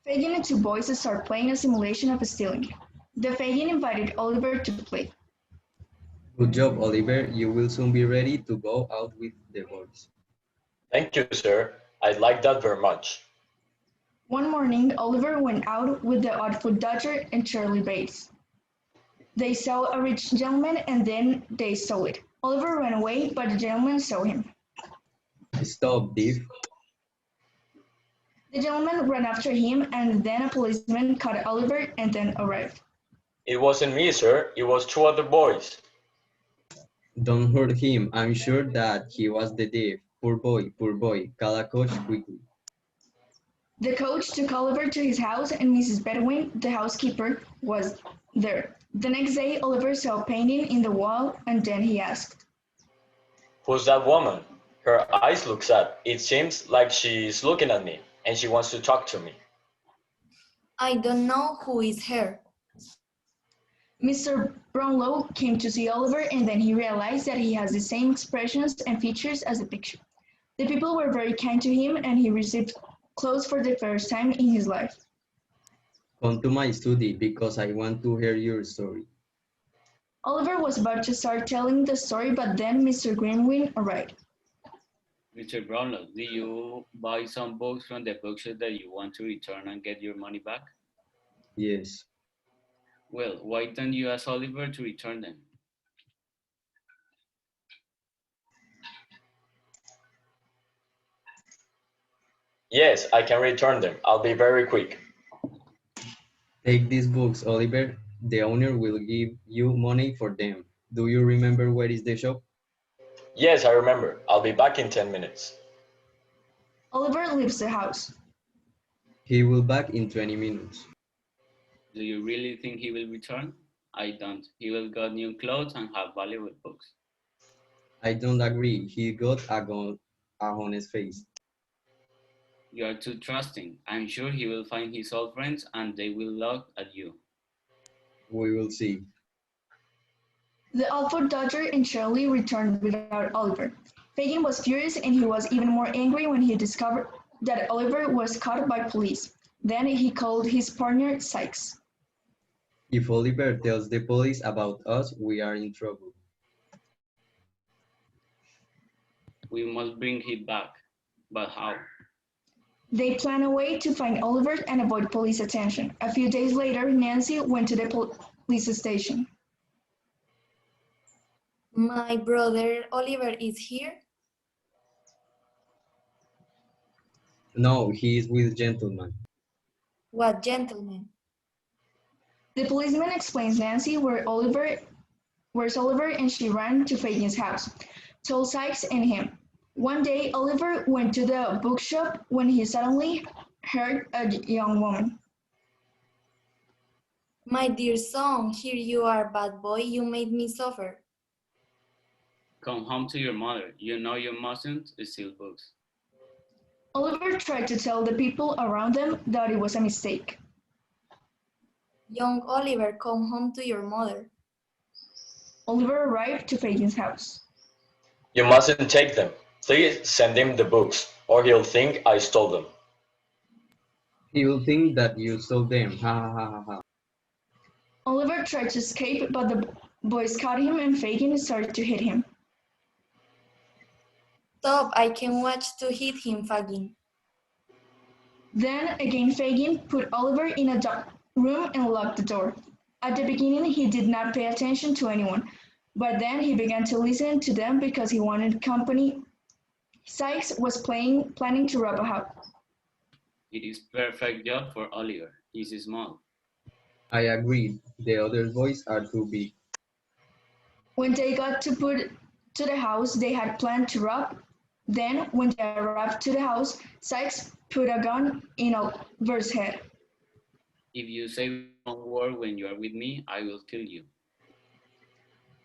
Fagin and two boys start playing a simulation of stealing. The Fagin invited Oliver to play. Good job, Oliver. You will soon be ready to go out with the boys. Thank you, sir. I like that very much. One morning, Oliver went out with the Odd Dodger and Charlie Bates. They saw a rich gentleman and then they stole it. Oliver ran away, but the gentleman saw him. Stop, thief. The gentleman ran after him and then a policeman caught Oliver and then arrived. It wasn't me, sir. It was two other boys. Don't hurt him. I'm sure that he was the thief. Poor boy, poor boy. Call a coach quickly. The coach took Oliver to his house and Mrs. Bedouin, the housekeeper, was there. The next day, Oliver saw a painting in the wall and then he asked, Who's that woman? Her eyes look sad. It seems like she's looking at me and she wants to talk to me. I don't know who is her. Mr. Brownlow came to see Oliver and then he realized that he has the same expressions and features as the picture. The people were very kind to him and he received clothes for the first time in his life. Come to my study because I want to hear your story. Oliver was about to start telling the story, but then Mr. Greenwin arrived. Mr. Brownlow, did you buy some books from the bookshop that you want to return and get your money back? Yes. Well, why don't you ask Oliver to return them? Yes, I can return them. I'll be very quick. Take these books, Oliver. The owner will give you money for them. Do you remember where is the shop? Yes, I remember. I'll be back in 10 minutes. Oliver leaves the house. He will back in 20 minutes. Do you really think he will return? I don't. He will get new clothes and have valuable books. I don't agree. He got a honest face. You are too trusting. I'm sure he will find his old friends and they will laugh at you. We will see. The Alford Dodger and Shirley returned without Oliver. Fagin was furious and he was even more angry when he discovered that Oliver was caught by police. Then he called his partner Sykes. If Oliver tells the police about us, we are in trouble. We must bring him back. But how? They planned a way to find Oliver and avoid police attention. A few days later, Nancy went to the police station. My brother Oliver is here. No, he is with gentlemen. What gentleman? The policeman explains Nancy where's Oliver, and she ran to Fagin's house, told Sykes and him. One day, Oliver went to the bookshop when he suddenly heard a young woman. My dear son, here you are, bad boy. You made me suffer. Come home to your mother. You know you mustn't steal books. Oliver tried to tell the people around them that it was a mistake. Young Oliver, come home to your mother. Oliver arrived to Fagin's house. You mustn't take them. Please send him the books, or he'll think I stole them. He will think that you stole them. Ha ha ha ha ha. Oliver tried to escape, but the boys caught him and Fagin started to hit him. Stop, I can watch to hit him, Fagin. Then again Fagin put Oliver in a dark room and locked the door. At the beginning he did not pay attention to anyone, but then he began to listen to them because he wanted company. Sykes was planning to rob a house. It is perfect job for Oliver. He's small. I agreed. The other boys are too big. When they got to the house they had planned to rob, then when they arrived to the house, Sykes put a gun in Oliver's head. If you say one word when you are with me, I will kill you.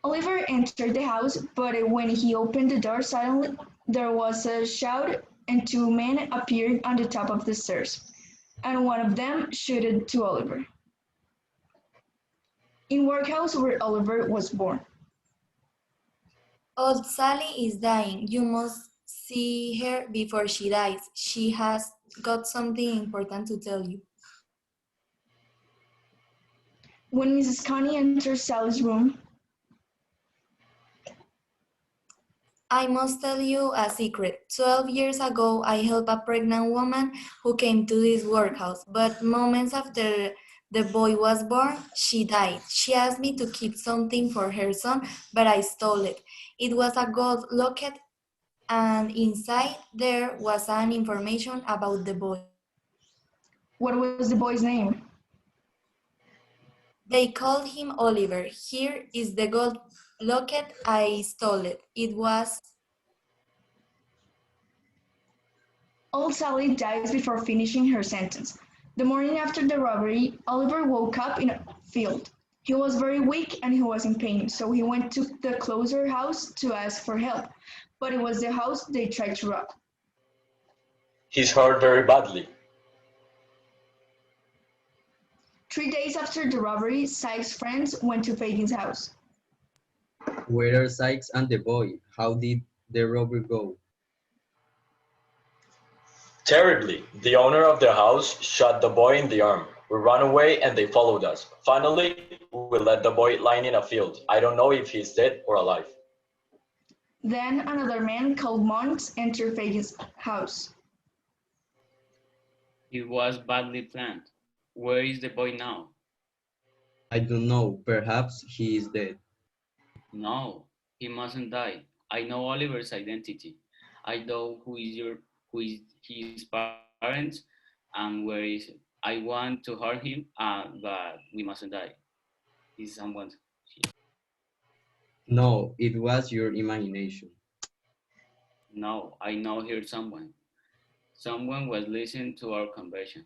Oliver entered the house, but when he opened the door, suddenly there was a shout and two men appeared on the top of the stairs, and one of them shouted to Oliver. In workhouse where Oliver was born. Old Sally is dying. You must see her before she dies. She has got something important to tell you. When Mrs. Connie enters Sally's room, I must tell you a secret. 12 years ago, I helped a pregnant woman who came to this workhouse, but moments after the boy was born, she died. She asked me to keep something for her son, but I stole it. It was a gold locket, and inside there was an information about the boy. what was the boy's name? They called him Oliver. Here is the gold locket. I stole it. It was. Old Sally dies before finishing her sentence. The morning after the robbery, Oliver woke up in a field. He was very weak and he was in pain, so he went to the closer house to ask for help, but it was the house they tried to rob. He's hurt very badly. 3 days after the robbery, Sykes' friends went to Fagin's house. Where are Sykes and the boy? How did the robbery go? Terribly, the owner of the house shot the boy in the arm. We ran away and they followed us. Finally, we let the boy lying in a field. I don't know if he's dead or alive. Then another man called Monks entered Fagin's house. It was badly planned. Where is the boy now? I don't know. Perhaps he is dead. No, he mustn't die. I know Oliver's identity. I know who is his parents and where is it. I want to hurt him, but we mustn't die. Is someone here? No, it was your imagination. No, I know here someone. Someone was listening to our conversation.